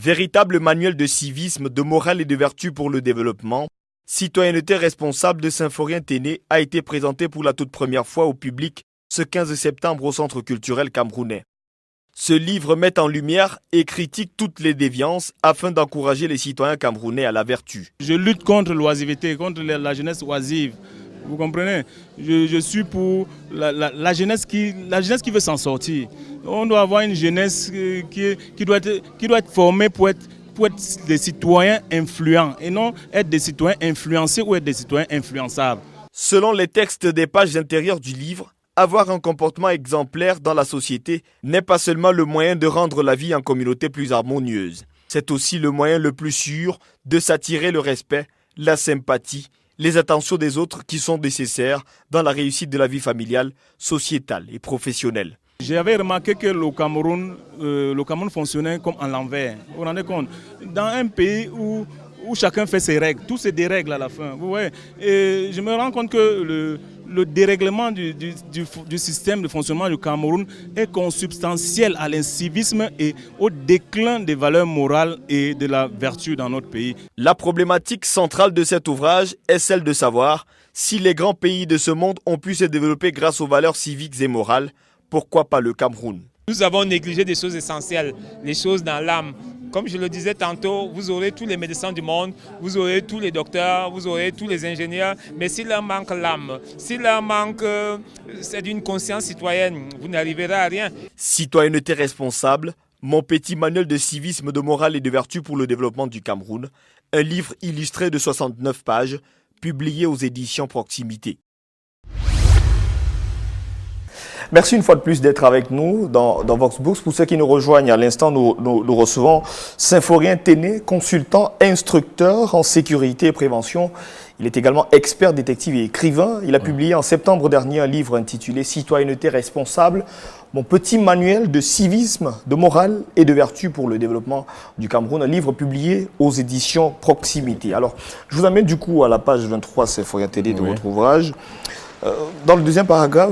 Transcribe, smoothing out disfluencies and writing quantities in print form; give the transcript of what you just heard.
Véritable manuel de civisme, de morale et de vertu pour le développement, Citoyenneté responsable de Symphorien Téné a été présenté pour la toute première fois au public ce 15 septembre au Centre culturel camerounais. Ce livre met en lumière et critique toutes les déviances afin d'encourager les citoyens camerounais à la vertu. Je lutte contre l'oisiveté, contre la jeunesse oisive. Vous comprenez? Je suis pour la jeunesse qui veut s'en sortir. On doit avoir une jeunesse qui doit être formée pour être des citoyens influents et non être des citoyens influencés ou être des citoyens influençables. Selon les textes des pages intérieures du livre, avoir un comportement exemplaire dans la société n'est pas seulement le moyen de rendre la vie en communauté plus harmonieuse. C'est aussi le moyen le plus sûr de s'attirer le respect, la sympathie, les attentions des autres qui sont nécessaires dans la réussite de la vie familiale, sociétale et professionnelle. J'avais remarqué que le Cameroun fonctionnait comme à l'envers. Vous vous rendez compte? Dans un pays où chacun fait ses règles, tout c'est des règles à la fin. Vous voyez? Et je me rends compte que le dérèglement du système de fonctionnement du Cameroun est consubstantiel à l'incivisme et au déclin des valeurs morales et de la vertu dans notre pays. La problématique centrale de cet ouvrage est celle de savoir si les grands pays de ce monde ont pu se développer grâce aux valeurs civiques et morales. Pourquoi pas le Cameroun? Nous avons négligé des choses essentielles, les choses dans l'âme. Comme je le disais tantôt, vous aurez tous les médecins du monde, vous aurez tous les docteurs, vous aurez tous les ingénieurs, mais s'il leur manque l'âme, s'il leur manque c'est d'une conscience citoyenne, vous n'arriverez à rien. Citoyenneté responsable, mon petit manuel de civisme, de morale et de vertu pour le développement du Cameroun, un livre illustré de 69 pages, publié aux éditions Proximité. Merci une fois de plus d'être avec nous dans Voxbooks. Pour ceux qui nous rejoignent à l'instant, nous recevons Symphorien Téné, consultant, instructeur en sécurité et prévention. Il est également expert, détective et écrivain. Il a publié en septembre dernier un livre intitulé « Citoyenneté responsable », mon petit manuel de civisme, de morale et de vertu pour le développement du Cameroun, un livre publié aux éditions Proximité. Alors, je vous amène du coup à la page 23, Symphorien Téné, de votre ouvrage. Dans le deuxième paragraphe,